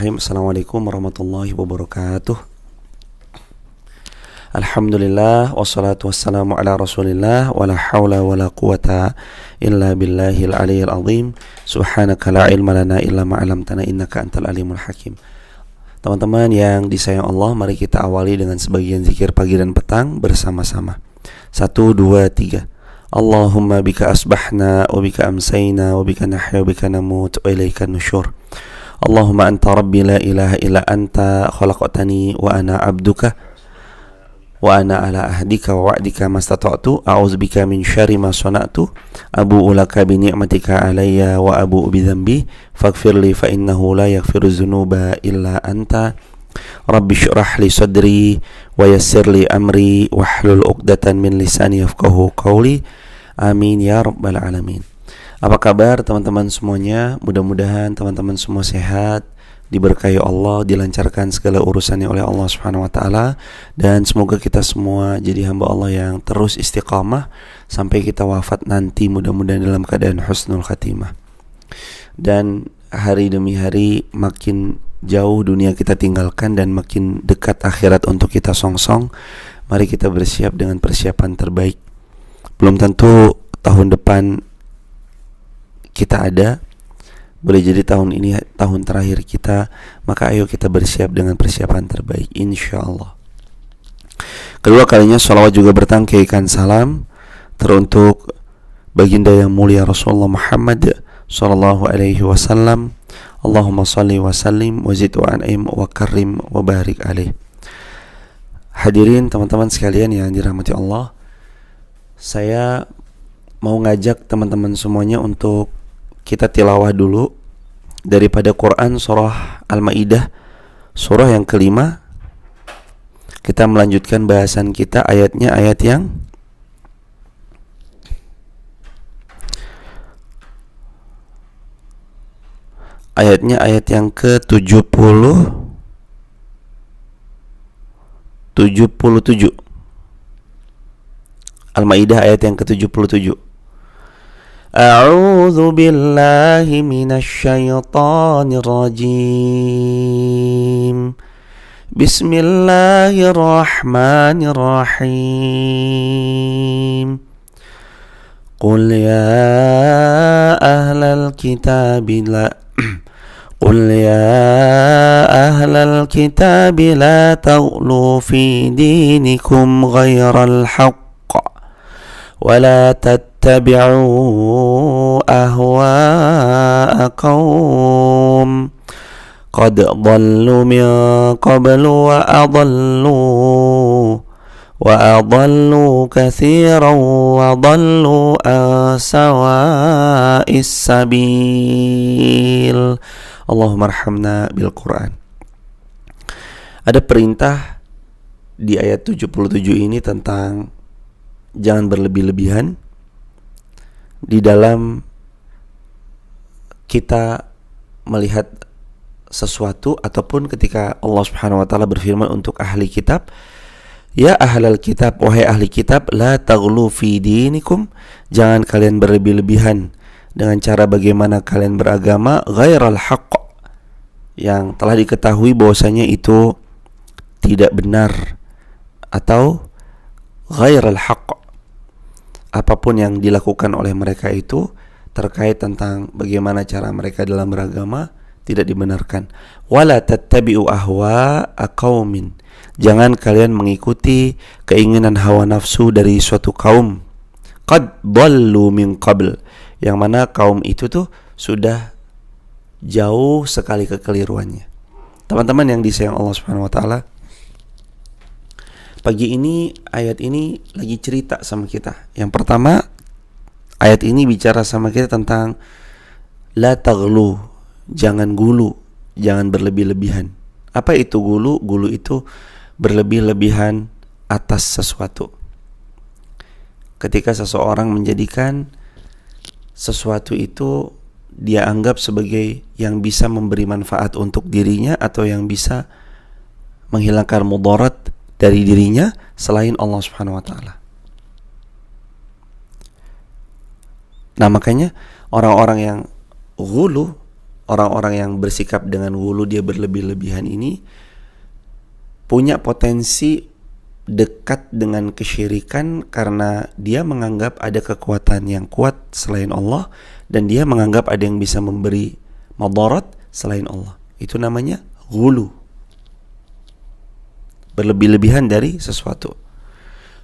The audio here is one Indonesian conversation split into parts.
Assalamualaikum warahmatullahi wabarakatuh. Alhamdulillah wassalatu wassalamu ala rasulillah wala hawla wala quwata illa billahil aliyyil azim. Subhanaka la ilma lana illa ma 'allamtana innaka antal alimul hakim. Teman-teman yang disayang Allah, mari kita awali dengan sebagian zikir pagi dan petang bersama-sama. 1, 2, 3. Allahumma bika asbahna wa bika amsayna wa bika nahya wa bika namut wa ilaika nusyur. Allahumma anta rabbi la ilaha illa anta khalaqtani wa ana abduka wa ana ala ahdika wa wa'dika mastata'tu a'udzubika min syarri ma sana'tu abu'u laka bi ni'matika alayya wa abu'u bi dhanbi faghfirli fa innahu la yaghfiru dzunuba illa anta. Rabbi shrah li sadri wa yassir li amri wahlul 'uqdatan min lisani yafqahu qawli. Amin ya rabbal alamin. Apa kabar teman-teman semuanya? Mudah-mudahan teman-teman semua sehat, diberkahi Allah, dilancarkan segala urusannya oleh Allah Subhanahu wa taala, dan semoga kita semua jadi hamba Allah yang terus istiqamah sampai kita wafat nanti, mudah-mudahan dalam keadaan husnul khatimah. Dan hari demi hari makin jauh dunia kita tinggalkan dan makin dekat akhirat untuk kita songsong. Mari kita bersiap dengan persiapan terbaik. Belum tentu tahun depan kita ada, boleh jadi tahun ini tahun terakhir kita, maka ayo kita bersiap dengan persiapan terbaik insyaallah. Kedua kalinya sholawat juga bertangkaikan salam teruntuk baginda yang mulia Rasulullah Muhammad sallallahu alaihi wasallam. Allahumma salli wa sallim wa zid wa an'im wa karim wa barik alaih. Hadirin teman-teman sekalian yang dirahmati Allah, saya mau ngajak teman-teman semuanya untuk kita tilawah dulu daripada Quran surah Al-Maidah, surah yang kelima. Kita melanjutkan bahasan kita ayatnya ayat yang ke-77. Al-Maidah ayat yang ke-77. A'udzu billahi minasy syaithanir rajim. Bismillahirrahmanirrahim. Qul ya ahlal kitab la taghlu fi dinikum ghairal haqq wa la اتبعوا أهواء قوم قد ضلوا من قبل وأضلوا كثيرا وضلوا عن سواء السبيل. اللهم ارحمنا بالقرآن. Ada perintah di ayat 77 ini tentang jangan berlebih-lebihan di dalam kita melihat sesuatu, ataupun ketika Allah Subhanahu wa taala berfirman untuk ahli kitab, ya ahlal kitab, wahai ahli kitab, la taghlu fi dinikum, jangan kalian berlebih-lebihan dengan cara bagaimana kalian beragama, ghairal haqq, yang telah diketahui bahwasanya itu tidak benar, atau ghairal haqq, apapun yang dilakukan oleh mereka itu terkait tentang bagaimana cara mereka dalam beragama tidak dibenarkan. Wala tattabi'u ahwa'a qaumin, jangan kalian mengikuti keinginan hawa nafsu dari suatu kaum. Qad dhallu min qabl, yang mana kaum itu tuh sudah jauh sekali kekeliruannya. Teman-teman yang disayang Allah Subhanahu wa taala, pagi ini ayat ini lagi cerita sama kita. Yang pertama, ayat ini bicara sama kita tentang la taghlu, jangan gulu, jangan berlebih-lebihan. Apa itu gulu? Gulu itu berlebih-lebihan atas sesuatu. Ketika seseorang menjadikan sesuatu itu dia anggap sebagai yang bisa memberi manfaat untuk dirinya atau yang bisa menghilangkan mudarat dari dirinya selain Allah Subhanahu wa taala. Nah, makanya orang-orang yang ghulu orang-orang yang bersikap dengan ghulu, dia berlebih-lebihan ini punya potensi dekat dengan kesyirikan karena dia menganggap ada kekuatan yang kuat selain Allah dan dia menganggap ada yang bisa memberi madarat selain Allah. Itu namanya ghulu. Berlebih-lebihan dari sesuatu.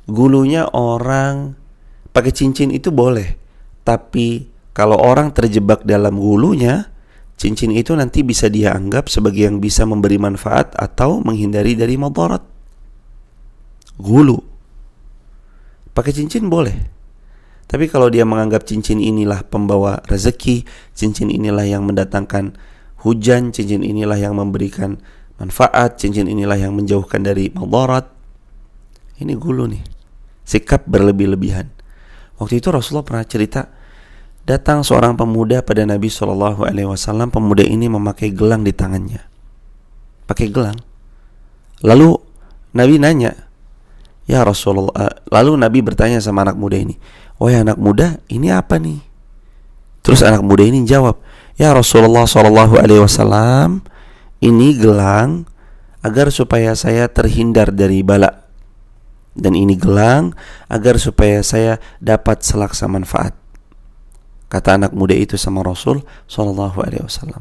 Ghulunya orang pakai cincin itu boleh, tapi kalau orang terjebak dalam ghulunya, cincin itu nanti bisa dia anggap sebagai yang bisa memberi manfaat atau menghindari dari madarat. Ghulu. Pakai cincin boleh. Tapi kalau dia menganggap cincin inilah pembawa rezeki, cincin inilah yang mendatangkan hujan, cincin inilah yang memberikan manfaat, cincin inilah yang menjauhkan dari madarat, ini ghulu nih. Sikap berlebih-lebihan. Waktu itu Rasulullah pernah cerita, datang seorang pemuda pada Nabi SAW. Pemuda ini memakai gelang di tangannya. Pakai gelang. Lalu Nabi nanya, ya Rasulullah. Lalu Nabi bertanya sama anak muda ini, wahai anak muda, ini apa nih? Terus anak muda ini jawab, ya Rasulullah SAW, ini gelang agar supaya saya terhindar dari bala. Dan ini gelang agar supaya saya dapat selaksa manfaat. Kata anak muda itu sama Rasul SAW.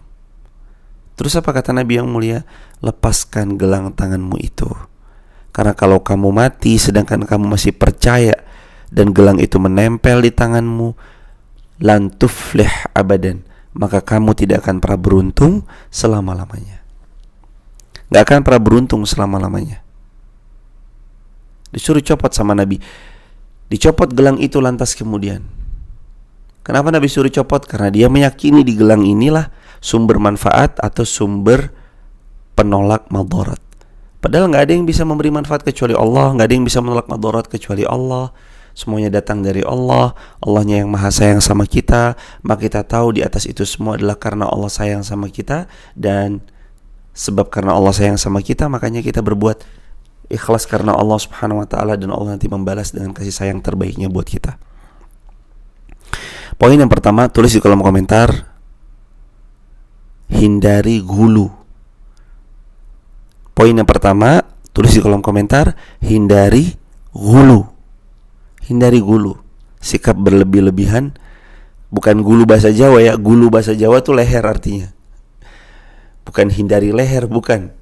Terus apa kata Nabi yang mulia? Lepaskan gelang tanganmu itu. Karena kalau kamu mati sedangkan kamu masih percaya dan gelang itu menempel di tanganmu, lan tuflih abadan, maka kamu tidak akan pernah beruntung selama-lamanya. Gak akan pernah beruntung selama-lamanya. Disuruh copot sama Nabi. Dicopot gelang itu lantas kemudian. Kenapa Nabi suruh copot? Karena dia meyakini di gelang inilah sumber manfaat atau sumber penolak madarat. Padahal gak ada yang bisa memberi manfaat kecuali Allah, gak ada yang bisa menolak madarat kecuali Allah. Semuanya datang dari Allah. Allahnya yang maha sayang sama kita. Maka kita tahu di atas itu semua adalah karena Allah sayang sama kita. Dan sebab karena Allah sayang sama kita, makanya kita berbuat ikhlas karena Allah Subhanahu wa ta'ala, dan Allah nanti membalas dengan kasih sayang terbaiknya buat kita. Poin yang pertama, tulis di kolom komentar, hindari ghulu. Poin yang pertama, tulis di kolom komentar, hindari ghulu. Hindari ghulu. Sikap berlebih-lebihan. Bukan ghulu bahasa Jawa ya. Ghulu bahasa Jawa tuh leher artinya. Bukan hindari leher, bukan.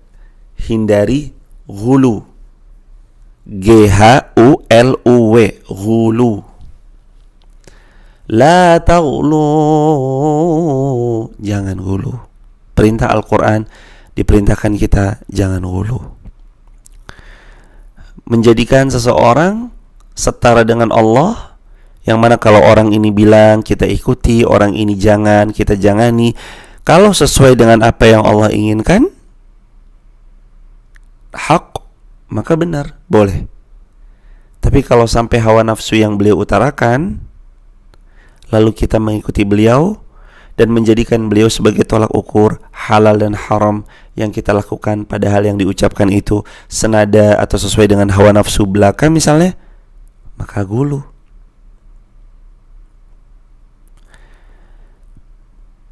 Hindari ghulu. G-H-U-L-U-W, ghulu. La taghlu, jangan ghulu. Perintah Al-Quran diperintahkan kita jangan ghulu. Menjadikan seseorang setara dengan Allah, yang mana kalau orang ini bilang kita ikuti, orang ini jangan, kita jangani. Kalau sesuai dengan apa yang Allah inginkan, hak, maka benar, boleh. Tapi kalau sampai hawa nafsu yang beliau utarakan, lalu kita mengikuti beliau dan menjadikan beliau sebagai tolak ukur halal dan haram yang kita lakukan, padahal yang diucapkan itu senada atau sesuai dengan hawa nafsu belaka misalnya, maka ghulu.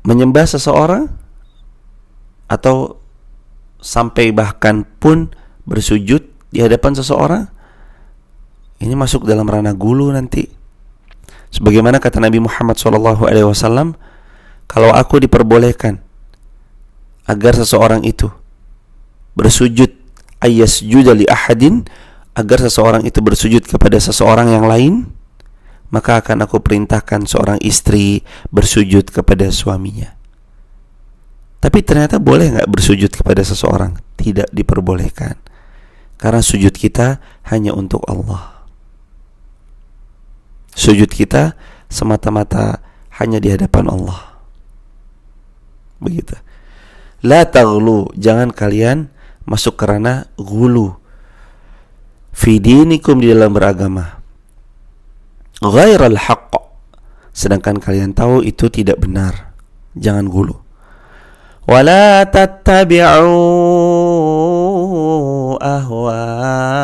Menyembah seseorang atau sampai bahkan pun bersujud di hadapan seseorang, ini masuk dalam ranah ghulu nanti. Sebagaimana kata Nabi Muhammad SAW, kalau aku diperbolehkan agar seseorang itu bersujud, ayyasjuda li ahadin, agar seseorang itu bersujud kepada seseorang yang lain, maka akan aku perintahkan seorang istri bersujud kepada suaminya. Tapi ternyata boleh gak bersujud kepada seseorang? Tidak diperbolehkan. Karena sujud kita hanya untuk Allah. Sujud kita semata-mata hanya di hadapan Allah. Begitu. La taghlu, jangan kalian masuk ke ranah ghulu fi dinikum, di dalam beragama, ghairal haqq, sedangkan kalian tahu itu tidak benar. Jangan ghulu. Wala tattabi'u ahwa'akum.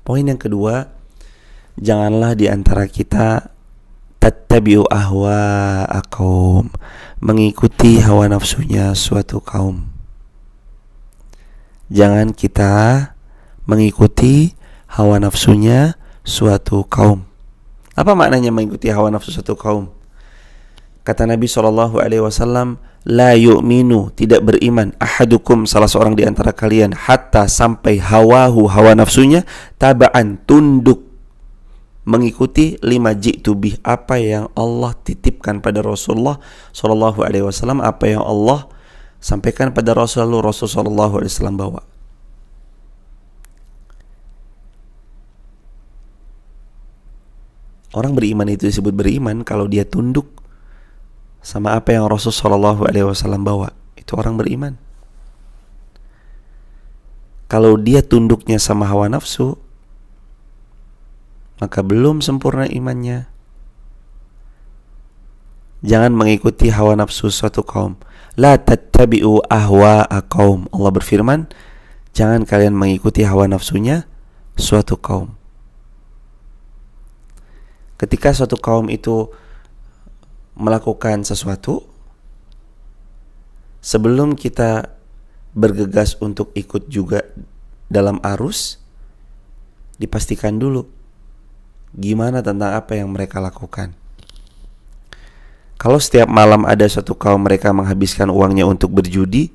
Poin yang kedua, janganlah di antara kita tattabi'u ahwa'a qaum, mengikuti hawa nafsunya suatu kaum. Jangan kita mengikuti hawa nafsunya suatu kaum. Apa maknanya mengikuti hawa nafsu suatu kaum? Kata Nabi SAW, la yu'minu, tidak beriman, ahadukum, salah seorang di antara kalian, hatta, sampai hawahu, hawa nafsunya, taba'an, tunduk, mengikuti lima ji'tu bih, apa yang Allah titipkan pada Rasulullah SAW, apa yang Allah sampaikan pada Rasulullah SAW bawa. Orang beriman itu disebut beriman kalau dia tunduk sama apa yang Rasulullah SAW bawa. Itu orang beriman. Kalau dia tunduknya sama hawa nafsu, maka belum sempurna imannya. Jangan mengikuti hawa nafsu suatu kaum. La tattabi'u ahwa'a qaum. Allah berfirman, jangan kalian mengikuti hawa nafsunya suatu kaum. Ketika suatu kaum itu melakukan sesuatu, sebelum kita bergegas untuk ikut juga dalam arus, dipastikan dulu gimana tentang apa yang mereka lakukan. Kalau setiap malam ada suatu kaum mereka menghabiskan uangnya untuk berjudi,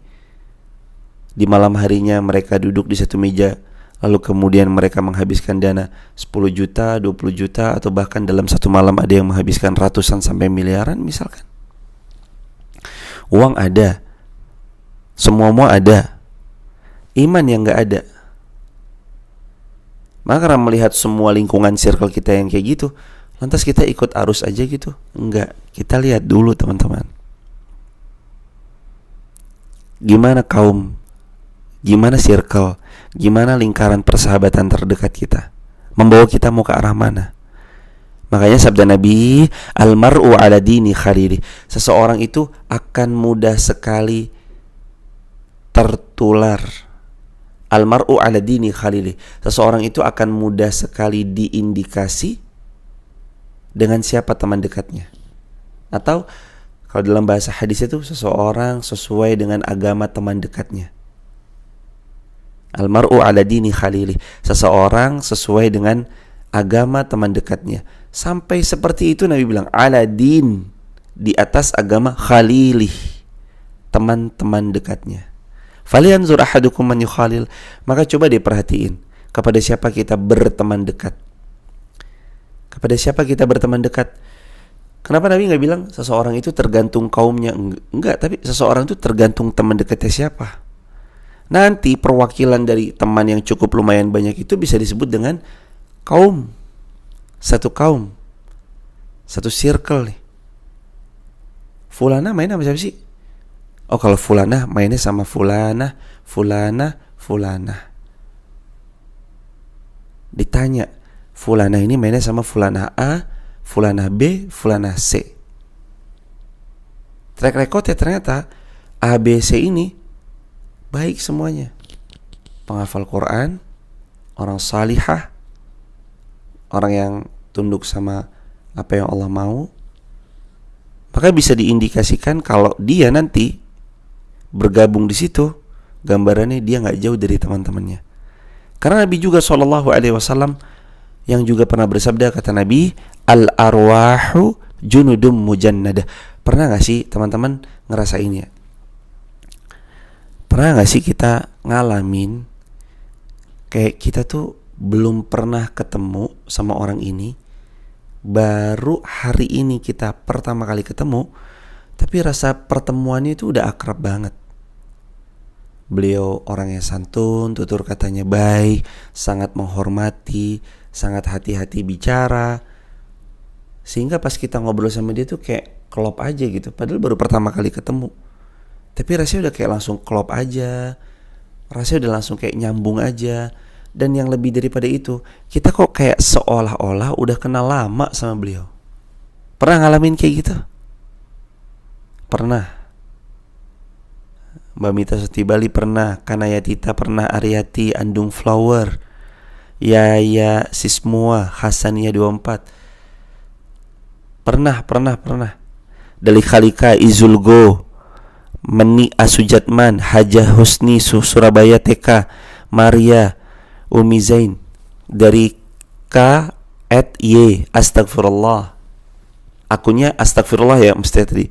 di malam harinya mereka duduk di satu meja, lalu kemudian mereka menghabiskan dana 10 juta, 20 juta, atau bahkan dalam satu malam ada yang menghabiskan ratusan sampai miliaran misalkan. Uang ada, semua ada, iman yang gak ada. Maka karena melihat semua lingkungan circle kita yang kayak gitu, lantas kita ikut arus aja gitu? Enggak, kita lihat dulu teman-teman, gimana kaum, gimana circle, gimana lingkaran persahabatan terdekat kita, membawa kita mau ke arah mana. Makanya sabda Nabi, almar'u ala dini khalili, seseorang itu akan mudah sekali tertular. Almar'u ala dini khalili, seseorang itu akan mudah sekali diindikasi dengan siapa teman dekatnya. Atau kalau dalam bahasa hadis itu, seseorang sesuai dengan agama teman dekatnya. Almar'u ala dini khalili, seseorang sesuai dengan agama teman dekatnya. Sampai seperti itu Nabi bilang, ala din, di atas agama, khalili, teman-teman dekatnya. Falyanzur ahadukum man yukhalil, maka coba deh perhatiin kepada siapa kita berteman dekat. Kepada siapa kita berteman dekat? Kenapa Nabi nggak bilang seseorang itu tergantung kaumnya? Enggak, tapi seseorang itu tergantung teman dekatnya siapa. Nanti perwakilan dari teman yang cukup lumayan banyak itu bisa disebut dengan kaum. Satu kaum, satu circle nih. Fulana main sama siapa sih? Oh, kalau Fulana mainnya sama Fulana. Ditanya, Fulana ini mainnya sama Fulana A, Fulana B, Fulana C. Track recordnya ternyata A, B, C ini baik semuanya. Penghafal Quran, orang salihah, orang yang tunduk sama apa yang Allah mau. Maka bisa diindikasikan kalau dia nanti bergabung di situ, gambarannya dia nggak jauh dari teman-temannya. Karena Nabi juga SAW yang juga pernah bersabda, kata Nabi, al arwahu junudum mujannada. Pernah nggak sih teman-teman ngerasain ya? Pernah nggak sih kita ngalamin kayak kita tuh belum pernah ketemu sama orang ini, baru hari ini kita pertama kali ketemu, tapi rasa pertemuannya itu udah akrab banget. Beliau orang yang santun, tutur katanya baik, sangat menghormati, sangat hati-hati bicara, sehingga pas kita ngobrol sama dia tuh kayak klop aja gitu. Padahal baru pertama kali ketemu, tapi rasanya udah kayak langsung klop aja, rasanya udah langsung kayak nyambung aja. Dan yang lebih daripada itu, kita kok kayak seolah-olah udah kenal lama sama beliau. Pernah ngalamin kayak gitu? Pernah. Mbak Mita Sotibali pernah, Kanayatita pernah, Aryati, Andung Flower, Yaya Sismua, Hasaniyah 24. Pernah. Dari Khalika Izulgo, Meni Asujatman, Hajah Husni Surabaya TK, Maria Umi Zain, dari K@Y Astagfirullah. Akunnya Astagfirullah ya, mesti tadi.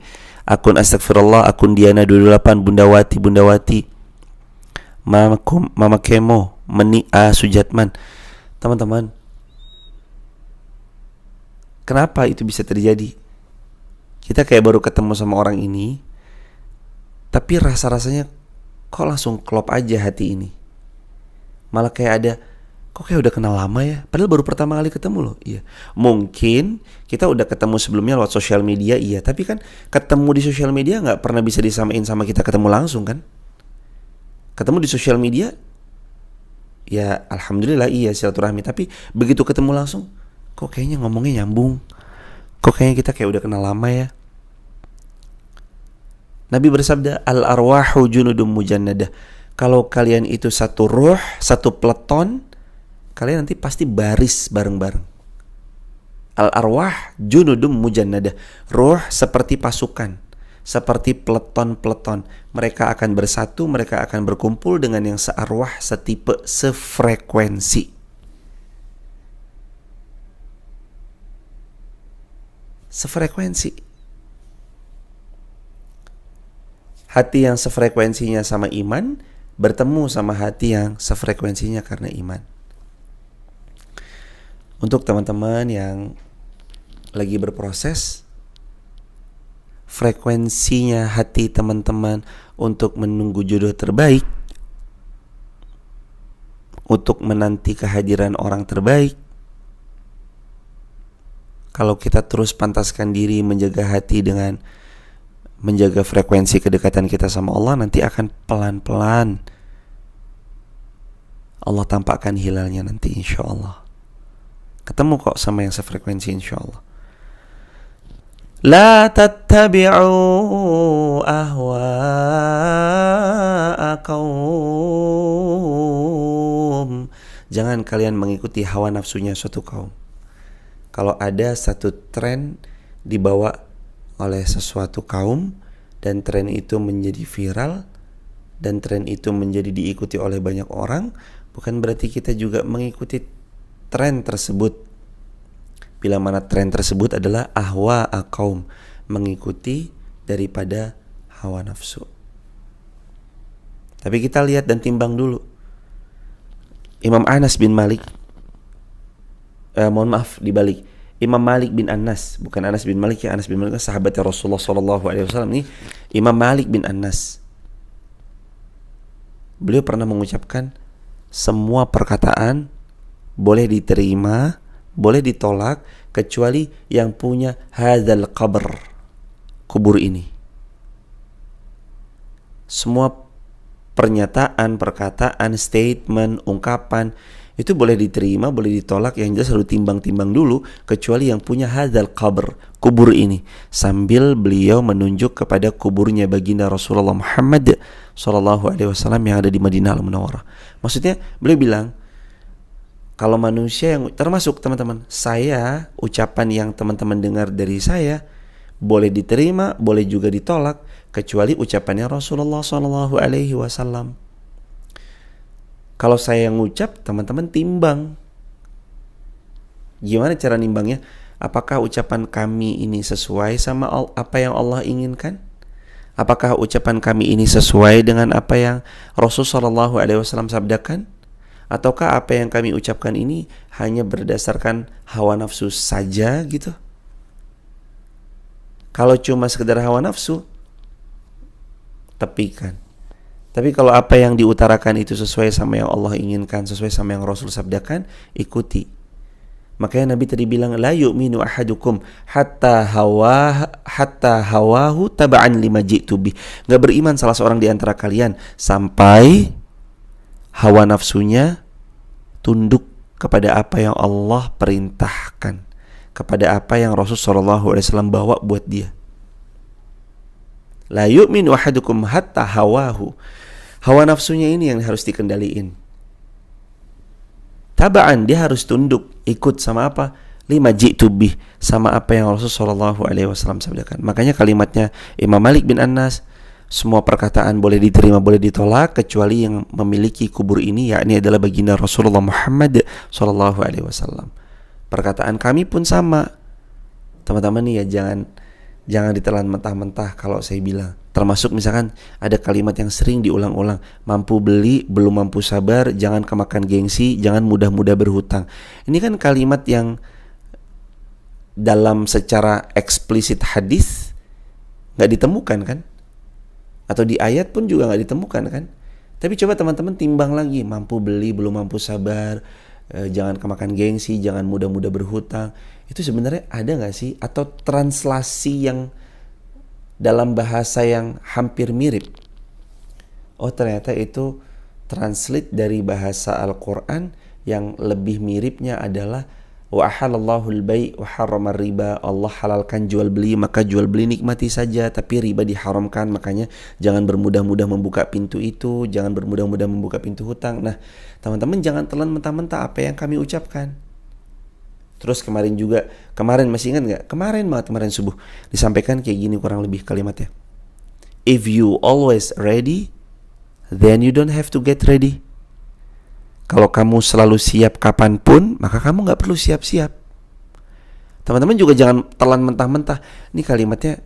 Akun Astagfirullah, akun Diana 28, Bundawati. Mama Kemo, Meni Asujatman. Teman-teman, kenapa itu bisa terjadi? Kita kayak baru ketemu sama orang ini, tapi rasa-rasanya kok langsung klop aja hati ini. Malah kayak ada, kok kayak udah kenal lama ya, padahal baru pertama kali ketemu loh. Iya, mungkin kita udah ketemu sebelumnya lewat sosial media, iya, tapi kan ketemu di sosial media gak pernah bisa disamain sama kita ketemu langsung kan. Ketemu di sosial media, ya alhamdulillah iya silaturahmi, tapi begitu ketemu langsung, kok kayaknya ngomongnya nyambung, kok kayaknya kita kayak udah kenal lama ya. Nabi bersabda, al-arwahu junudum mujannadah. Kalau kalian itu satu ruh, satu peleton, kalian nanti pasti baris bareng-bareng. Al-arwah junudum mujannadah. Ruh seperti pasukan, seperti peleton-peleton. Mereka akan bersatu, mereka akan berkumpul dengan yang searwah, setipe, sefrekuensi. Sefrekuensi. Hati yang sefrekuensinya sama iman bertemu sama hati yang sefrekuensinya karena iman. Untuk teman-teman yang lagi berproses, frekuensinya hati teman-teman untuk menunggu jodoh terbaik, untuk menanti kehadiran orang terbaik, kalau kita terus pantaskan diri menjaga hati dengan menjaga frekuensi kedekatan kita sama Allah, nanti akan pelan-pelan Allah tampakkan hilalnya nanti, insya Allah. Ketemu kok sama yang sefrekuensi, insya Allah. La tattabi'u ahwa'a qaum. Jangan kalian mengikuti hawa nafsunya suatu kaum. Kalau ada satu tren dibawa oleh sesuatu kaum dan tren itu menjadi viral dan tren itu menjadi diikuti oleh banyak orang, bukan berarti kita juga mengikuti tren tersebut. Bila mana tren tersebut adalah ahwa'a qaum, mengikuti daripada hawa nafsu. Tapi kita lihat dan timbang dulu. Imam Anas bin Malik, dibalik. Imam Malik bin Anas, bukan Anas bin Malik ya, Anas bin Malik sahabatnya Rasulullah SAW. Ini Imam Malik bin Anas. Beliau pernah mengucapkan, semua perkataan boleh diterima, boleh ditolak, kecuali yang punya hadzal qabr, kubur ini. Semua pernyataan, perkataan, statement, ungkapan itu boleh diterima, boleh ditolak, yang jelas harus timbang-timbang dulu, kecuali yang punya hadzal qabr, kubur ini. Sambil beliau menunjuk kepada kuburnya baginda Rasulullah Muhammad SAW yang ada di Madinah Al-Munawwarah. Maksudnya beliau bilang, kalau manusia yang termasuk teman-teman, saya, ucapan yang teman-teman dengar dari saya boleh diterima, boleh juga ditolak, kecuali ucapannya Rasulullah SAW. Kalau saya yang ngucap, teman-teman timbang. Gimana cara nimbangnya? Apakah ucapan kami ini sesuai sama apa yang Allah inginkan? Apakah ucapan kami ini sesuai dengan apa yang Rasulullah SAW sabdakan? Ataukah apa yang kami ucapkan ini hanya berdasarkan hawa nafsu saja gitu? Kalau cuma sekedar hawa nafsu, tepikan. Tapi kalau apa yang diutarakan itu sesuai sama yang Allah inginkan, sesuai sama yang Rasul sabdakan, ikuti. Makanya Nabi tadi bilang, la yu'minu ahadukum hatta hawahu taba'an lima ji'tu bih. Gak beriman salah seorang di antara kalian sampai hawa nafsunya tunduk kepada apa yang Allah perintahkan, kepada apa yang Rasul SAW bawa buat dia. La yu'minu ahadukum hatta hawahu. Hawa nafsunya ini yang harus dikendaliin. Taba'an, dia harus tunduk, ikut sama apa? lima ji'tu bih, sama apa yang Rasul sallallahu alaihi wasallam sabdakan. Makanya kalimatnya Imam Malik bin Anas, semua perkataan boleh diterima, boleh ditolak, kecuali yang memiliki kubur ini, yakni adalah baginda Rasulullah Muhammad sallallahu alaihi wasallam. Perkataan kami pun sama. Teman-teman nih ya, jangan ditelan mentah-mentah kalau saya bilang. Termasuk misalkan ada kalimat yang sering diulang-ulang, mampu beli, belum mampu sabar, jangan kemakan gengsi, jangan mudah-mudah berhutang. Ini kan kalimat yang dalam secara eksplisit hadis nggak ditemukan kan? Atau di ayat pun juga nggak ditemukan kan? Tapi coba teman-teman timbang lagi, mampu beli, belum mampu sabar, jangan kemakan gengsi, jangan mudah-mudah berhutang. Itu sebenarnya ada nggak sih? Atau translasi yang dalam bahasa yang hampir mirip? Oh, ternyata itu translate dari bahasa Al-Quran yang lebih miripnya adalah wa ahalallahu al-bai' wa harrama riba. Allah halalkan jual beli, maka jual beli nikmati saja, tapi riba diharamkan, makanya jangan bermudah-mudah membuka pintu itu, jangan bermudah-mudah membuka pintu hutang. Nah, teman-teman jangan telan mentah-mentah apa yang kami ucapkan. Terus kemarin masih ingat nggak? Kemarin subuh disampaikan kayak gini kurang lebih kalimatnya. If you always ready, then you don't have to get ready. Kalau kamu selalu siap kapanpun, maka kamu nggak perlu siap-siap. Teman-teman juga jangan telan mentah-mentah. Ini kalimatnya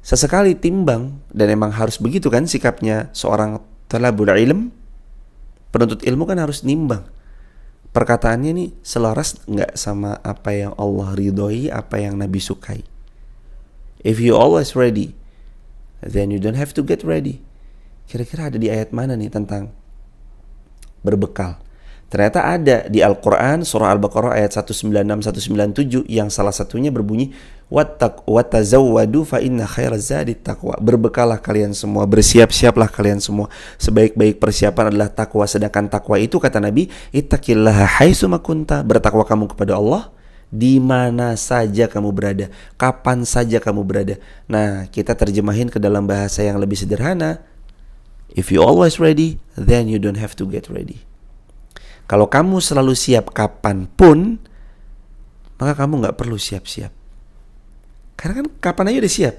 sesekali timbang, dan emang harus begitu kan sikapnya seorang talabul ilm. Penuntut ilmu kan harus nimbang. Perkataannya nih selaras nggak sama apa yang Allah ridhoi, apa yang Nabi sukai. If you always ready, then you don't have to get ready. Kira-kira ada di ayat mana nih tentang berbekal? Ternyata ada di Al-Quran, surah Al-Baqarah ayat 196-197, yang salah satunya berbunyi watazawwadu fa inna khairaz zadi taqwa. Berbekalah kalian semua, bersiap-siaplah kalian semua, sebaik-baik persiapan adalah takwa. Sedangkan takwa itu, kata Nabi, ittaqillaha haitsu ma kunta, bertakwa kamu kepada Allah di mana saja kamu berada, kapan saja kamu berada. Nah, kita terjemahin ke dalam bahasa yang lebih sederhana. If you always ready, then you don't have to get ready. Kalau kamu selalu siap kapanpun, maka kamu gak perlu siap-siap. Karena kan kapan aja udah siap.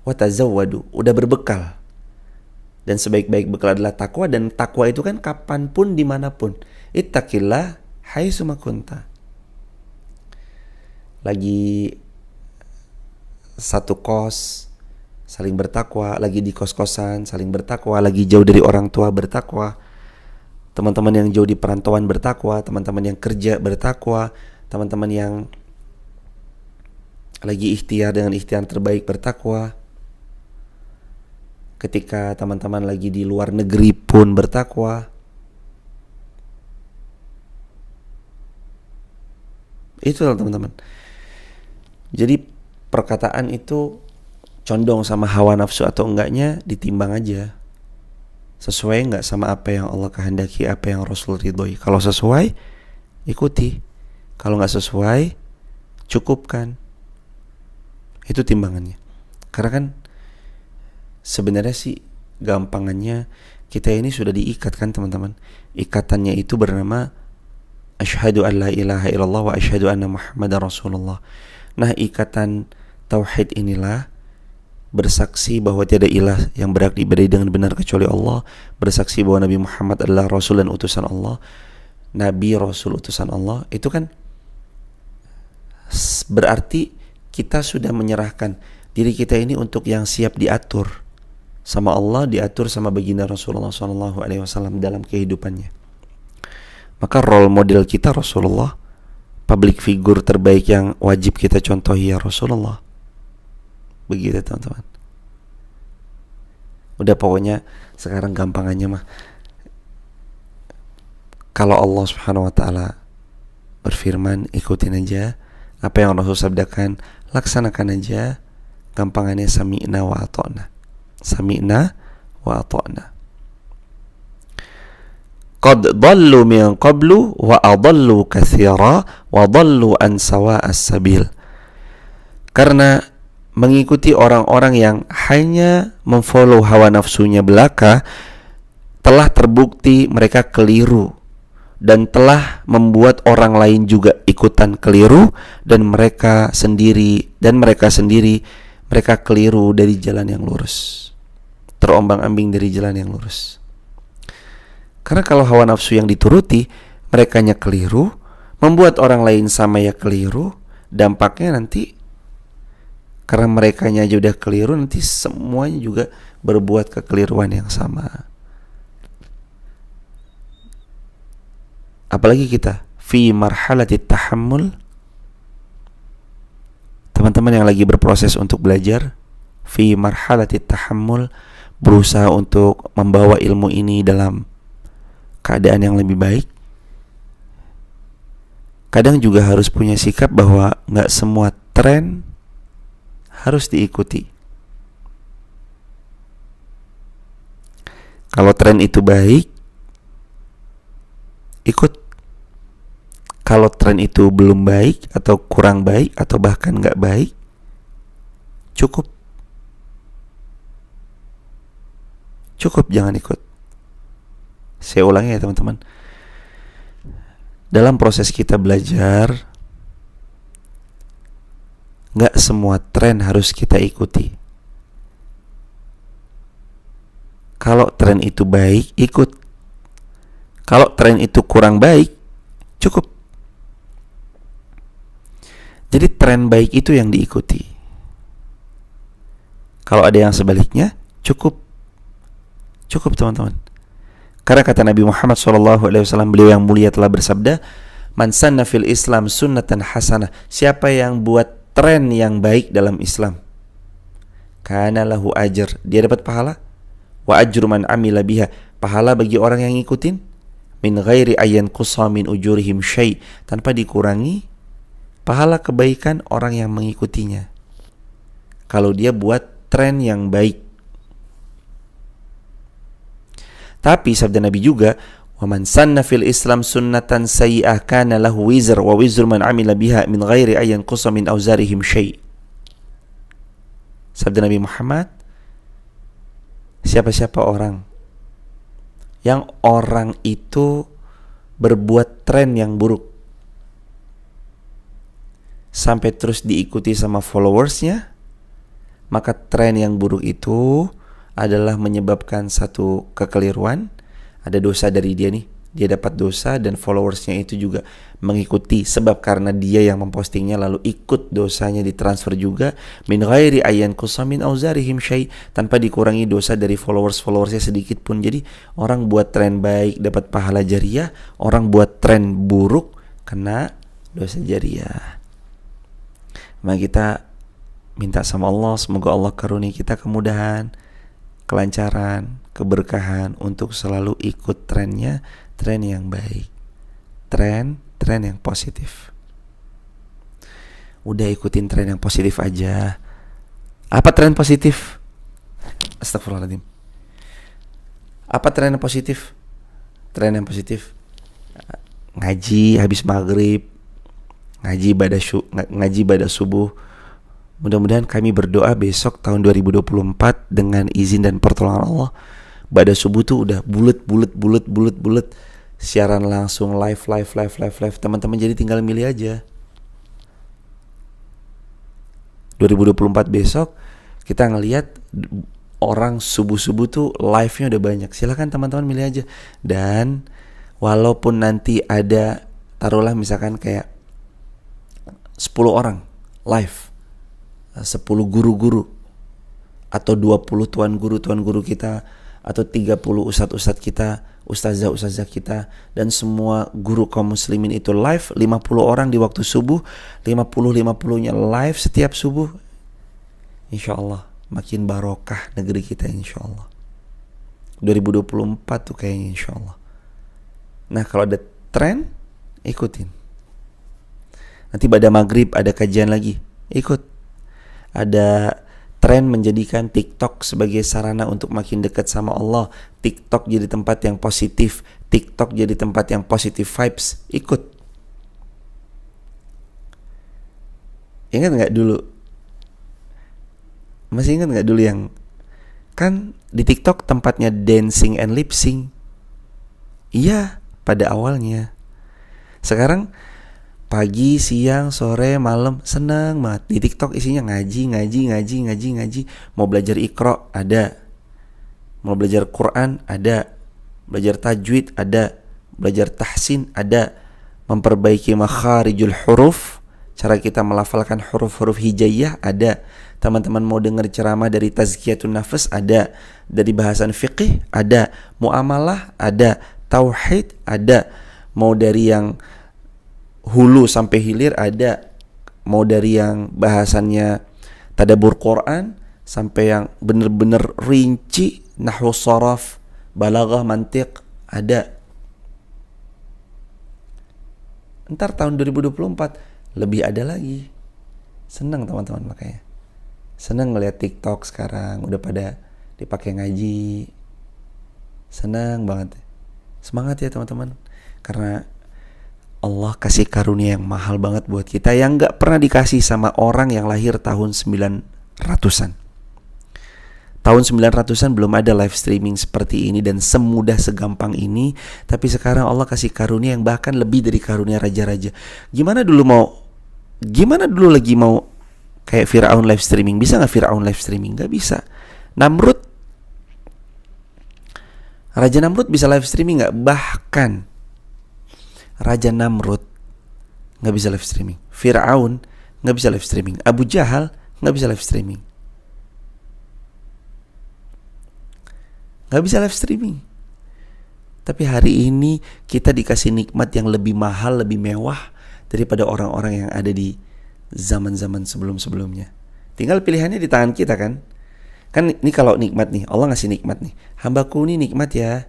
Watazawwadu, udah berbekal. Dan sebaik-baik bekal adalah takwa. Dan takwa itu kan kapanpun, dimanapun. Ittaqillah haitsu ma kunta. Lagi satu kos, saling bertakwa. Lagi di kos-kosan, saling bertakwa. Lagi jauh dari orang tua, bertakwa. Teman-teman yang jauh di perantauan bertakwa, teman-teman yang kerja bertakwa, teman-teman yang lagi ikhtiar dengan ikhtiar terbaik bertakwa. Ketika teman-teman lagi di luar negeri pun bertakwa. Itulah teman-teman. Jadi perkataan itu condong sama hawa nafsu atau enggaknya ditimbang aja. Sesuai nggak sama apa yang Allah kehendaki, apa yang Rasul ridhoi. Kalau sesuai, ikuti. Kalau nggak sesuai, cukupkan. Itu timbangannya. Karena kan sebenarnya sih gampangannya kita ini sudah diikat kan teman-teman. Ikatannya itu bernama asyhadu an la ilaha illallah wa asyhadu anna Muhammadar Rasulullah. Nah, ikatan tauhid inilah bersaksi bahwa tiada ilah yang berhak diibadahi dengan benar kecuali Allah, bersaksi bahwa Nabi Muhammad adalah Rasul dan utusan Allah. Nabi, Rasul, utusan Allah, itu kan berarti kita sudah menyerahkan diri kita ini untuk yang siap diatur sama Allah, diatur sama baginda Rasulullah SAW dalam kehidupannya. Maka role model kita Rasulullah, public figure terbaik yang wajib kita contohi ya Rasulullah. Begitu teman-teman. Udah pokoknya sekarang gampangannya mah, kalau Allah Subhanahu wa taala berfirman, ikutin aja. Apa yang Rasul sabdakan, laksanakan aja. Gampangannya sami'na wa ata'na. Sami'na wa ata'na. Qad dhallu min qablu wa adallu katsira wa dhallu an sawa'as sabil. Karena mengikuti orang-orang yang hanya memfollow hawa nafsunya belaka, telah terbukti mereka keliru dan telah membuat orang lain juga ikutan keliru, dan mereka sendiri mereka keliru dari jalan yang lurus, terombang-ambing dari jalan yang lurus. Karena kalau hawa nafsu yang dituruti, merekanya keliru, membuat orang lain sama ya keliru, dampaknya nanti karena merekanya aja udah keliru, nanti semuanya juga berbuat kekeliruan yang sama. Apalagi kita fi marhalatit tahammul, teman-teman yang lagi berproses untuk belajar, fi marhalatit tahammul, berusaha untuk membawa ilmu ini dalam keadaan yang lebih baik. Kadang juga harus punya sikap bahwa gak semua tren harus diikuti. Kalau tren itu baik, ikut. Kalau tren itu belum baik atau kurang baik atau bahkan gak baik, cukup, jangan ikut. Saya ulangi ya teman-teman, dalam proses kita belajar, gak semua tren harus kita ikuti. Kalau tren itu baik, ikut. Kalau tren itu kurang baik, cukup. Jadi tren baik itu yang diikuti. Kalau ada yang sebaliknya, cukup teman-teman. Karena kata Nabi Muhammad SAW, beliau yang mulia telah bersabda, man sanna fil Islam sunnatan hasanah, siapa yang buat tren yang baik dalam Islam, kana lahu ajr, dia dapat pahala, wa ajru man amila biha, pahala bagi orang yang ngikutin, min ghairi ayyan qusa min ujurihim syai', tanpa dikurangi pahala kebaikan orang yang mengikutinya kalau dia buat tren yang baik. Tapi sabda Nabi juga, wa man sanna fil Islam sunnatan sayyi'ah kana lahu wizr wa wizru man amila biha min ghairi ayyan qusa min auzarihim syai'. Sabda Nabi Muhammad, siapa-siapa orang yang orang itu berbuat tren yang buruk sampai terus diikuti sama followersnya, maka tren yang buruk itu adalah menyebabkan satu kekeliruan. Ada dosa dari dia nih, dia dapat dosa, dan followersnya itu juga mengikuti, sebab karena dia yang mempostingnya lalu ikut dosanya ditransfer juga, min ghairi ayyan qusa min auzarihim syai', tanpa dikurangi dosa dari followersnya sedikit pun. Jadi orang buat tren baik dapat pahala jariah, orang buat tren buruk kena dosa jariah. Maka kita minta sama Allah, semoga Allah karunia kita kemudahan, kelancaran, keberkahan untuk selalu ikut trennya, tren yang baik, tren yang positif. Udah ikutin tren yang positif aja. Apa tren positif? Astagfirullahaladzim. Apa tren yang positif? Tren yang positif, ngaji habis maghrib, ngaji pada subuh. Mudah-mudahan kami berdoa besok tahun 2024 dengan izin dan pertolongan Allah, pada subuh tuh udah bulet, siaran langsung, live. Teman-teman jadi tinggal milih aja. 2024 besok kita ngelihat orang subuh-subuh tuh live-nya udah banyak. Silakan teman-teman milih aja. Dan walaupun nanti ada, taruhlah misalkan kayak 10 orang live, 10 guru-guru, atau 20 tuan guru kita, atau 30 ustadz kita, ustazah kita, dan semua guru kaum muslimin itu live, 50 orang di waktu subuh, 50-50-nya live setiap subuh, insya Allah makin barokah negeri kita, insya Allah. 2024 tuh kayaknya insya Allah. Nah kalau ada tren, ikutin. Nanti pada maghrib ada kajian lagi, ikut. Ada tren menjadikan TikTok sebagai sarana untuk makin dekat sama Allah, TikTok jadi tempat yang positif, TikTok jadi tempat yang positive vibes, ikut. Ingat gak dulu? Masih ingat gak dulu yang kan di TikTok tempatnya dancing and lip sync? Iya, pada awalnya. Sekarang pagi, siang, sore, malam senang banget. Di TikTok isinya ngaji. Mau belajar Iqra ada, mau belajar Quran ada, belajar tajwid ada, belajar tahsin ada, memperbaiki makharijul huruf, cara kita melafalkan huruf-huruf hijaiyah ada. Teman-teman mau dengar ceramah dari tazkiyatun nafas ada, dari bahasan fiqih ada, muamalah ada, tauhid ada, mau dari yang hulu sampai hilir ada, mau dari yang bahasannya tadabbur Quran sampai yang bener-bener rinci nahwu sharaf, balaghah, mantiq ada. Ntar tahun 2024 lebih ada lagi. Senang teman-teman, makanya senang ngeliat TikTok sekarang udah pada dipakai ngaji. Senang banget. Semangat ya teman-teman, karena Allah kasih karunia yang mahal banget buat kita yang gak pernah dikasih sama orang yang lahir tahun 900-an. Tahun 900-an belum ada live streaming seperti ini dan semudah segampang ini. Tapi sekarang Allah kasih karunia yang bahkan lebih dari karunia raja-raja. Gimana dulu lagi mau kayak Firaun live streaming? Bisa gak Firaun live streaming? Gak bisa. Raja Namrud bisa live streaming gak? Bahkan Raja Namrud gak bisa live streaming. Firaun gak bisa live streaming. Abu Jahal gak bisa live streaming. Gak bisa live streaming. Tapi hari ini kita dikasih nikmat yang lebih mahal, lebih mewah daripada orang-orang yang ada di zaman-zaman sebelum-sebelumnya. Tinggal pilihannya di tangan kita kan. Kan ini kalau nikmat nih, Allah ngasih nikmat nih. Hambaku ini nikmat ya.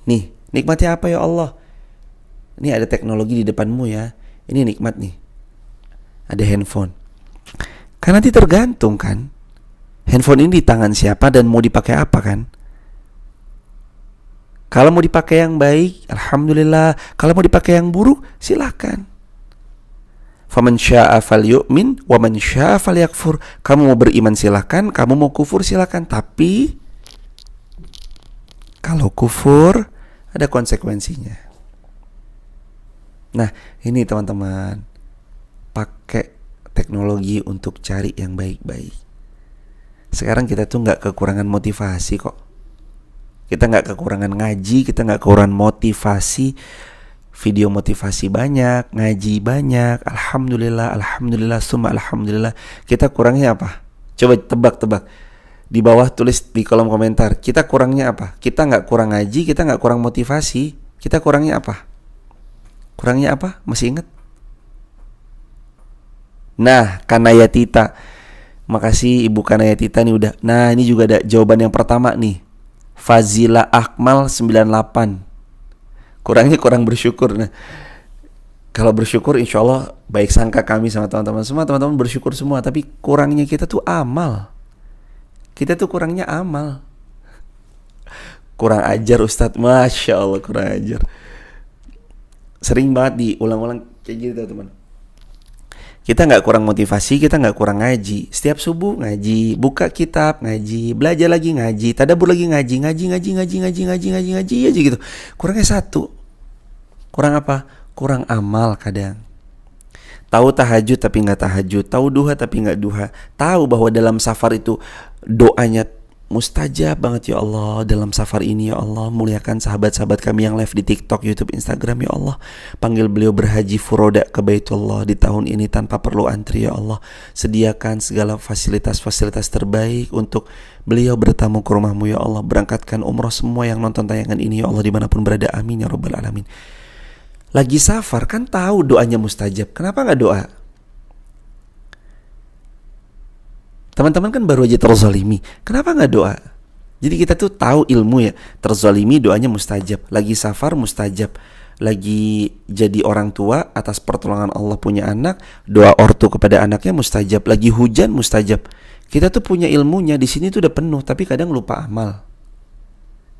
Nih, nikmatnya apa ya Allah? Ini ada teknologi di depanmu ya. Ini nikmat nih. Ada handphone. Kan nanti tergantung kan, handphone ini di tangan siapa dan mau dipakai apa kan. Kalau mau dipakai yang baik, alhamdulillah. Kalau mau dipakai yang buruk, silakan. Faman syaa'a falyu'min wa man syaa'a falyakfur. Kamu mau beriman silakan, kamu mau kufur silakan. Tapi kalau kufur ada konsekuensinya. Nah, ini teman-teman, pakai teknologi untuk cari yang baik-baik. Sekarang kita tuh gak kekurangan motivasi kok. Kita gak kekurangan ngaji, kita gak kekurangan motivasi. Video motivasi banyak, ngaji banyak. Alhamdulillah, summa alhamdulillah. Kita kurangnya apa? Coba tebak-tebak. Di bawah tulis di kolom komentar. Kita kurangnya apa? Kita gak kurang ngaji, kita gak kurang motivasi. Kita kurangnya apa? Kurangnya apa? Masih ingat? Nah, Kanayatita. Makasih Ibu Kanayatita nih udah. Nah, ini juga ada jawaban yang pertama nih. Fazila Akmal 98. Kurangnya kurang bersyukur. Nah, kalau bersyukur insya Allah baik sangka kami sama teman-teman semua. Teman-teman bersyukur semua. Tapi kurangnya kita tuh amal. Kita tuh kurangnya amal. Kurang ajar Ustadz. Masya Allah kurang ajar. Sering banget diulang-ulang kayak gitu teman. Kita gak kurang motivasi, kita gak kurang ngaji. Setiap subuh ngaji, buka kitab ngaji, belajar lagi ngaji, tadabbur lagi ngaji aja gitu. Kurangnya satu. Kurang apa? Kurang amal kadang. Tahu tahajud tapi gak tahajud, tahu duha tapi gak duha. Tahu bahwa dalam safar itu doanya mustajab banget ya Allah. Dalam safar ini ya Allah, muliakan sahabat-sahabat kami yang live di TikTok, YouTube, Instagram ya Allah. Panggil beliau berhaji furoda ke Baitullah di tahun ini tanpa perlu antri ya Allah. Sediakan segala fasilitas-fasilitas terbaik untuk beliau bertamu ke rumahmu ya Allah. Berangkatkan umroh semua yang nonton tayangan ini ya Allah dimanapun berada, amin ya rabbal alamin. Lagi safar kan tahu doanya mustajab, kenapa gak doa? Teman-teman kan baru aja terzalimi, kenapa gak doa? Jadi kita tuh tahu ilmu ya, terzalimi doanya mustajab, lagi safar mustajab, lagi jadi orang tua atas pertolongan Allah punya anak, doa ortu kepada anaknya mustajab, lagi hujan mustajab. Kita tuh punya ilmunya, di sini tuh udah penuh, tapi kadang lupa amal.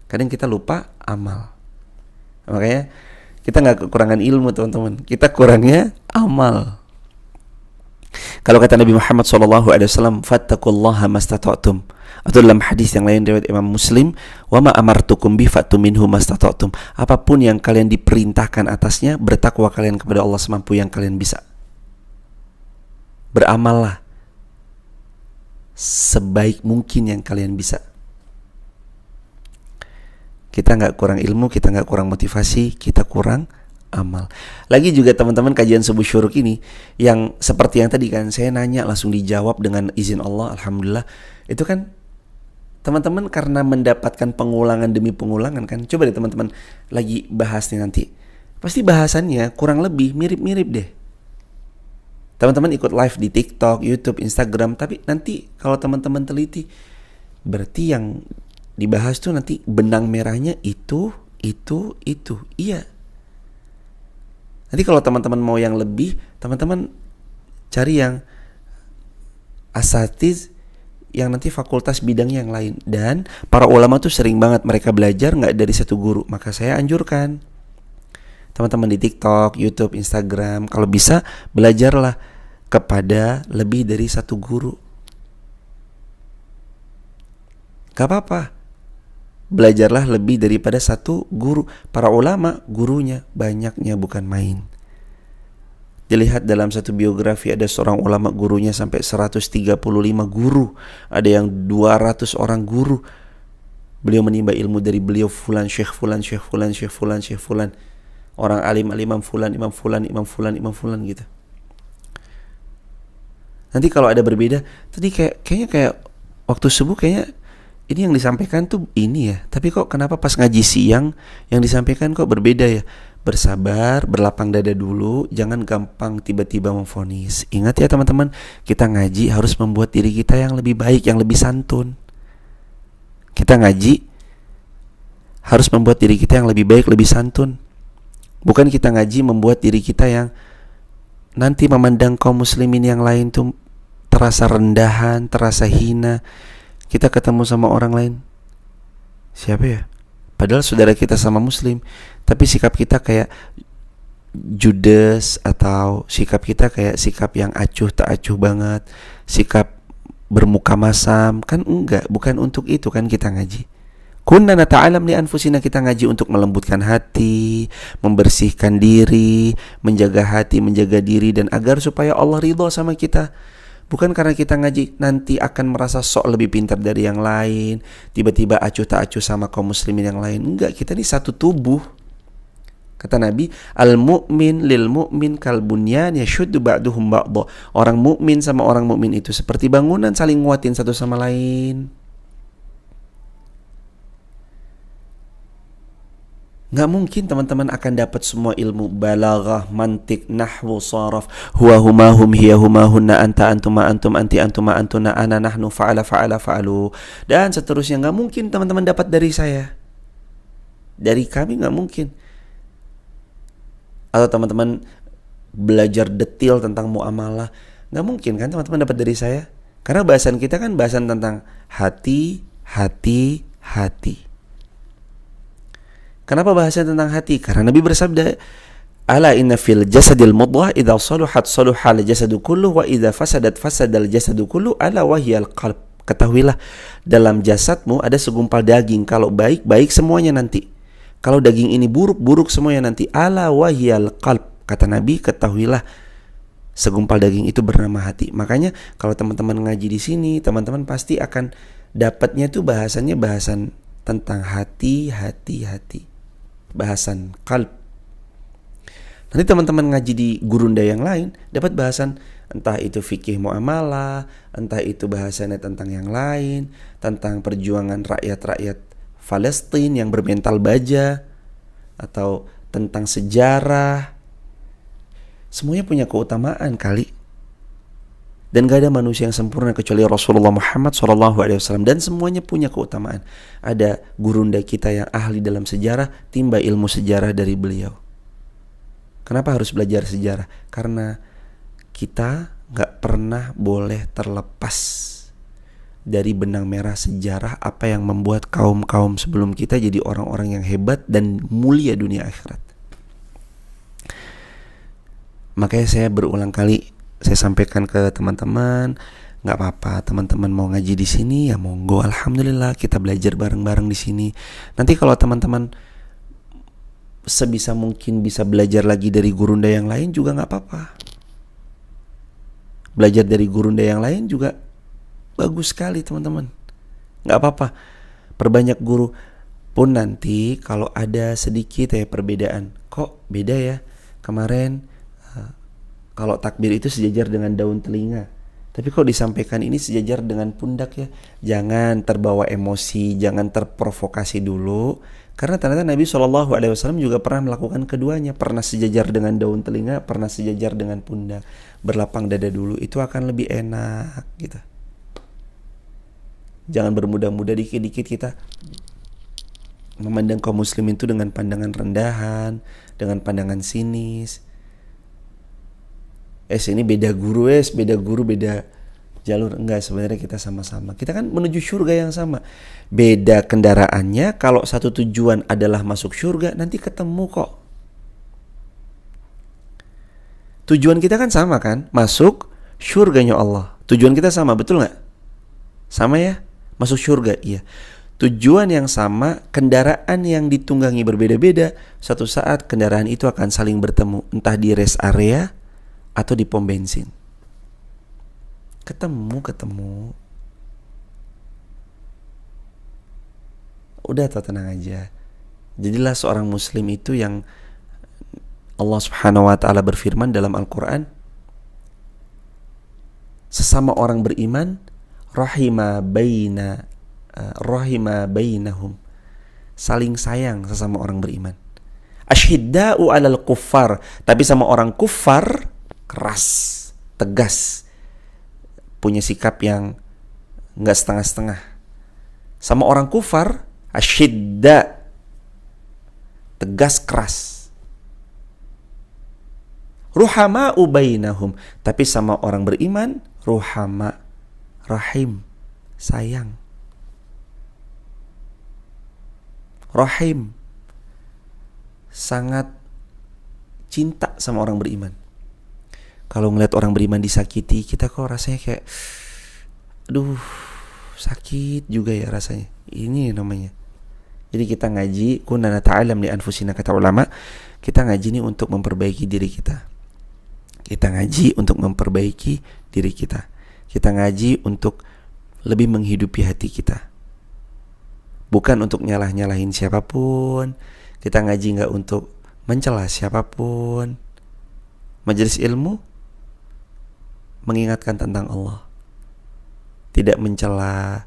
Kadang kita lupa amal. Makanya kita gak kekurangan ilmu teman-teman, kita kurangnya amal. Kalau kata Nabi Muhammad SAW, fattaqullaha mastata'tum. Atau dalam hadis yang lain riwayat Imam Muslim, wa ma amartukum bi fatu minhu mastata'tum. Apapun yang kalian diperintahkan atasnya, bertakwa kalian kepada Allah semampu yang kalian bisa. Beramallah sebaik mungkin yang kalian bisa. Kita nggak kurang ilmu, kita nggak kurang motivasi, kita kurang amal. Lagi juga teman-teman, kajian subuh syuruk ini yang seperti yang tadi kan, saya nanya langsung dijawab dengan izin Allah, alhamdulillah. Itu kan teman-teman karena mendapatkan pengulangan demi pengulangan kan. Coba deh teman-teman lagi bahas nih nanti, pasti bahasannya kurang lebih mirip-mirip deh. Teman-teman ikut live di TikTok, YouTube, Instagram, tapi nanti kalau teman-teman teliti, berarti yang dibahas tuh nanti benang merahnya itu. Iya. Nanti kalau teman-teman mau yang lebih, teman-teman cari yang asatiz, yang nanti fakultas bidang yang lain. Dan para ulama tuh sering banget mereka belajar nggak dari satu guru. Maka saya anjurkan teman-teman di TikTok, YouTube, Instagram, kalau bisa belajarlah kepada lebih dari satu guru. Gak apa-apa, belajarlah lebih daripada satu guru. Para ulama gurunya banyaknya bukan main. Dilihat dalam satu biografi, ada seorang ulama gurunya sampai 135 guru, ada yang 200 orang guru. Beliau menimba ilmu dari beliau fulan, syekh fulan, syekh fulan, syekh fulan, syekh fulan. Orang alim, imam fulan, imam fulan, imam fulan, imam fulan gitu. Nanti kalau ada berbeda, tadi kayaknya kayak waktu subuh kayaknya ini yang disampaikan tuh ini ya, tapi kok kenapa pas ngaji siang yang disampaikan kok berbeda ya? Bersabar, berlapang dada dulu, jangan gampang tiba-tiba memvonis. Ingat ya teman-teman, kita ngaji harus membuat diri kita yang lebih baik, yang lebih santun. Kita ngaji harus membuat diri kita yang lebih baik, lebih santun. Bukan kita ngaji membuat diri kita yang nanti memandang kaum muslimin yang lain tuh terasa rendahan, terasa hina. Kita ketemu sama orang lain, siapa ya? Padahal saudara kita sama muslim, tapi sikap kita kayak judes, atau sikap kita kayak sikap yang acuh tak acuh banget, sikap bermuka masam. Kan enggak, bukan untuk itu kan kita ngaji. Kunna nata'alam li anfusina, kita ngaji untuk melembutkan hati, membersihkan diri, menjaga hati, menjaga diri, dan agar supaya Allah ridho sama kita. Bukan karena kita ngaji nanti akan merasa sok lebih pintar dari yang lain, tiba-tiba acuh tak acuh sama kaum muslimin yang lain. Enggak, kita ini satu tubuh. Kata Nabi, al-mu'min lil mu'min kal bunyan yashuddu ba'duhum ba'dha. Orang mukmin sama orang mukmin itu seperti bangunan, saling nguatin satu sama lain. Nggak mungkin teman-teman akan dapat semua ilmu balaghah, mantik, nahwu, saraf, huwa huma hum hiya huma hunna, anta antuma antum anti antuma antuna, ana nahnu fa'ala fa'ala fa'alu, dan seterusnya. Nggak mungkin teman-teman dapat dari saya, dari kami nggak mungkin. Atau teman-teman belajar detail tentang muamalah, nggak mungkin kan teman-teman dapat dari saya. Karena bahasan kita kan bahasan tentang hati. Kenapa bahasanya tentang hati? Karena Nabi bersabda, ala inna fil jasadil mudghah idza saluhat saluhal jasadu kullu wa idza fasadat fasadal jasadu kullu ala wahyal qalb. Ketahuilah, dalam jasadmu ada segumpal daging, kalau baik baik semuanya nanti, kalau daging ini buruk buruk semuanya nanti. Ala wahyal qalb, kata Nabi, ketahuilah segumpal daging itu bernama hati. Makanya kalau teman-teman ngaji di sini, teman-teman pasti akan dapatnya tuh bahasannya bahasan tentang hati. Bahasan qalb. Nanti teman-teman ngaji di gurunda yang lain dapat bahasan, entah itu fikih muamalah, entah itu bahasannya tentang yang lain, tentang perjuangan rakyat-rakyat Palestina yang bermental baja, atau tentang sejarah. Semuanya punya keutamaan kali. Dan gak ada manusia yang sempurna kecuali Rasulullah Muhammad SAW, dan semuanya punya keutamaan. Ada gurunda kita yang ahli dalam sejarah, timba ilmu sejarah dari beliau. Kenapa harus belajar sejarah? Karena kita gak pernah boleh terlepas dari benang merah sejarah apa yang membuat kaum-kaum sebelum kita jadi orang-orang yang hebat dan mulia dunia akhirat. Makanya saya berulang kali saya sampaikan ke teman-teman, nggak apa-apa, teman-teman mau ngaji di sini ya monggo, alhamdulillah kita belajar bareng-bareng di sini. Nanti kalau teman-teman sebisa mungkin bisa belajar lagi dari gurunda yang lain juga nggak apa-apa. Belajar dari gurunda yang lain juga bagus sekali teman-teman, nggak apa-apa. Perbanyak guru. Pun nanti kalau ada sedikit perbedaan, kok beda ya, kemarin kalau takbir itu sejajar dengan daun telinga, tapi kok disampaikan ini sejajar dengan pundak ya. Jangan terbawa emosi, jangan terprovokasi dulu. Karena ternyata Nabi SAW juga pernah melakukan keduanya. Pernah sejajar dengan daun telinga, pernah sejajar dengan pundak. Berlapang dada dulu, itu akan lebih enak gitu. Jangan bermudah-mudah, dikit-dikit kita memandang kaum muslim itu dengan pandangan rendahan, dengan pandangan sinis. Ini beda guru, beda jalur. Enggak, sebenarnya kita sama-sama. Kita kan menuju surga yang sama. Beda kendaraannya, kalau satu tujuan adalah masuk surga, nanti ketemu kok. Tujuan kita kan sama kan? Masuk surganya Allah. Tujuan kita sama, betul gak? Sama ya? Masuk surga, iya. Tujuan yang sama, kendaraan yang ditunggangi berbeda-beda. Suatu saat kendaraan itu akan saling bertemu, entah di rest area atau di pom bensin. Ketemu. Udah, tenang aja. Jadilah seorang muslim itu yang Allah Subhanahu wa taala berfirman dalam Al-Qur'an, sesama orang beriman rahima bainahum, saling sayang sesama orang beriman. Ashidda'u 'alal kuffar, tapi sama orang kufar keras, tegas, punya sikap yang enggak setengah-setengah. Sama orang kufar asyidda, tegas, keras. Ruhama'u bainahum, tapi sama orang beriman ruhama, rahim, sayang. Rahim, sangat cinta sama orang beriman. Kalau ngeliat orang beriman disakiti, kita kok rasanya kayak, aduh, sakit juga ya rasanya. Ini namanya. Jadi kita ngaji, kunna nata'alam li anfusina, kata ulama, kita ngaji ini untuk memperbaiki diri kita. Kita ngaji untuk memperbaiki diri kita. Kita ngaji untuk lebih menghidupi hati kita. Bukan untuk nyalah-nyalahin siapapun. Kita ngaji gak untuk mencela siapapun. Majelis ilmu mengingatkan tentang Allah, tidak mencela,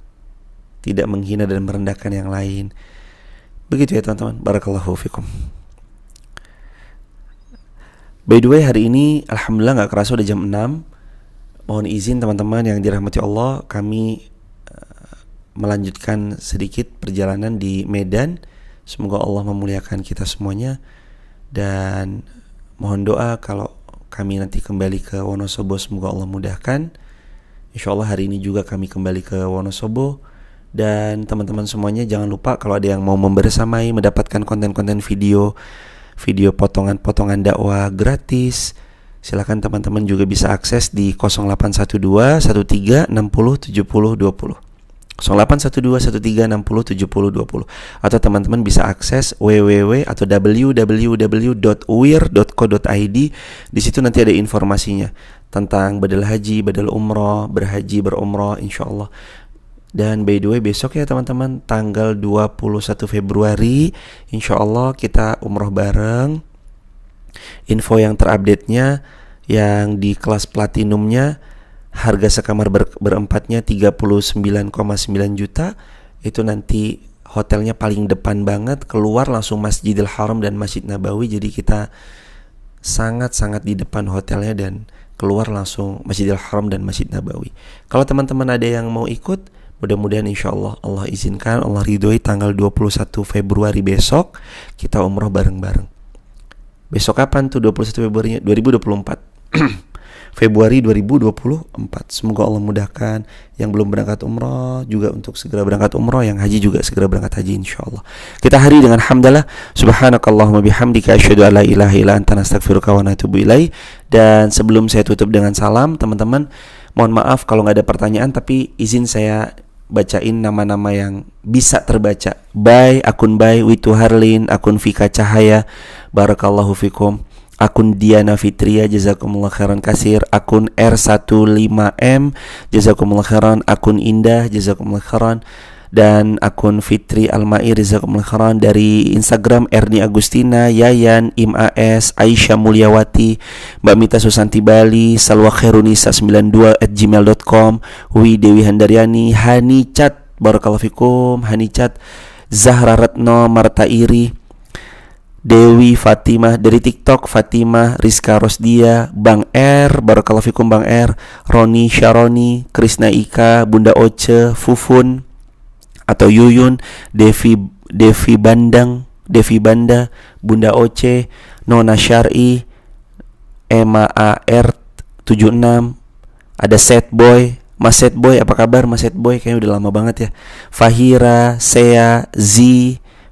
tidak menghina dan merendahkan yang lain. Begitu ya teman-teman. Barakallahu fikum. By the way, hari ini alhamdulillah gak kerasa udah jam 6. Mohon izin teman-teman yang dirahmati Allah, kami melanjutkan sedikit perjalanan di Medan. Semoga Allah memuliakan kita semuanya. Dan mohon doa kalau kami nanti kembali ke Wonosobo, semoga Allah mudahkan. InsyaAllah hari ini juga kami kembali ke Wonosobo. Dan teman-teman semuanya jangan lupa kalau ada yang mau membersamai, mendapatkan konten-konten video potongan-potongan dakwah gratis, silakan teman-teman juga bisa akses di 0812 13 60 70 20. 0812 13 60 70 20. Atau teman-teman bisa akses www atau www.uir.co.id. Di situ nanti ada informasinya tentang badal haji, badal umroh, berhaji, berumroh insyaallah. Dan by the way, besok ya teman-teman, tanggal 21 Februari insyaallah kita umroh bareng. Info yang terupdate-nya, yang di kelas platinumnya harga sekamar berempatnya 39,9 juta. Itu nanti hotelnya paling depan banget, keluar langsung Masjidil Haram dan Masjid Nabawi. Jadi kita sangat-sangat di depan hotelnya dan keluar langsung Masjidil Haram dan Masjid Nabawi. Kalau teman-teman ada yang mau ikut, mudah-mudahan insyaallah Allah izinkan, Allah ridhoi, tanggal 21 Februari besok kita umroh bareng-bareng. Besok kapan tuh 21 Februari 2024? Februari 2024. Semoga Allah mudahkan yang belum berangkat umroh juga untuk segera berangkat umroh, yang haji juga segera berangkat haji insyaallah. Kita hari dengan hamdalah, subhanakallahumma bihamdika asyhadu an la ilaha illa anta astaghfiruka wa atubu ilaik. Dan sebelum saya tutup dengan salam, teman-teman, mohon maaf kalau nggak ada pertanyaan, tapi izin saya bacain nama-nama yang bisa terbaca. Akun Witu Harlin, akun Vika Cahaya, barakallahu fikum, akun Diana Fitria, jazakumullah khairan kasir, akun R15M, jazakumullah khairan, akun Indah, jazakumullah khairan, dan akun Fitri Almair, jazakumullah khairan. Dari Instagram Erni Agustina, Yayan, IMAS, Aisyah Mulyawati, Mbak Mita Susanti Bali, Salwa Khairunisa 92@gmail.com, Wi Dewi Handaryani, Hani Cat, barakallahu fikum, Hani Cat, Zahra Retno, Marta Iri, Dewi Fatimah. Dari TikTok Fatimah Rizka Rosdia, Bang R, barakallahu fikum Bang R, Roni Syaroni, Krisna Ika, Bunda Oce, Fufun atau Yuyun, Devi Banda, Bunda Oce, Nona Syar'i, Emma AR 76, ada Set Boy, Mas Set Boy, apa kabar Mas Set Boy? Kayaknya udah lama banget ya. Fahira, Sea, Z,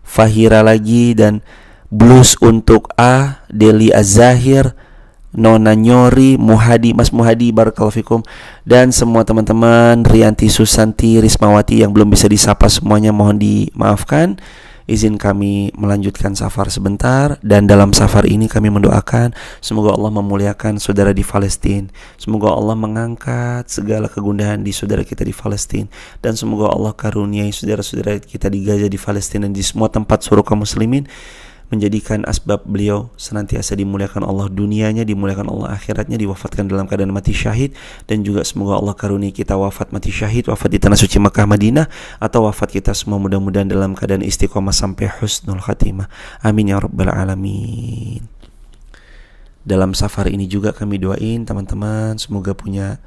Fahira lagi, dan Blues untuk A, Deli Azahir, Nona Nyori, Muhadi, Mas Muhadi, barakallahu fikum, dan semua teman-teman, Rianti Susanti, Rismawati yang belum bisa disapa semuanya mohon dimaafkan. Izin kami melanjutkan safar sebentar, dan dalam safar ini kami mendoakan semoga Allah memuliakan saudara di Palestina, semoga Allah mengangkat segala kegundahan di saudara kita di Palestina, dan semoga Allah karuniai saudara-saudara kita di Gaza, di Palestina, dan di semua tempat seluruh kaum muslimin, menjadikan asbab beliau senantiasa dimuliakan Allah dunianya, dimuliakan Allah akhiratnya, diwafatkan dalam keadaan mati syahid. Dan juga semoga Allah karunia kita wafat mati syahid, wafat di tanah suci Makkah Madinah, atau wafat kita semua mudah-mudahan dalam keadaan istiqomah sampai husnul khatimah. Amin ya rabbal alamin. Dalam safar ini juga kami doain teman-teman semoga punya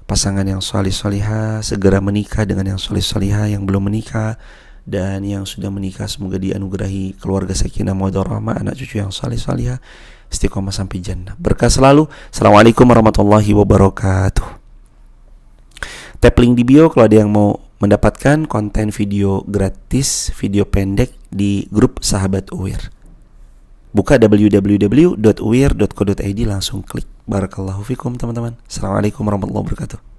pasangan yang salih-salihah, segera menikah dengan yang salih-salihah, yang belum menikah dan yang sudah menikah semoga dianugerahi keluarga sakinah mawaddah rahmah, anak cucu yang salih-salihah, istiqomah sampai jannah. Berkah selalu. Assalamualaikum warahmatullahi wabarakatuh. Tap link di bio kalau ada yang mau mendapatkan konten video gratis, video pendek di grup Sahabat UWIR. Buka www.uwir.co.id, langsung klik. Barakallahu fikum teman-teman. Assalamualaikum warahmatullahi wabarakatuh.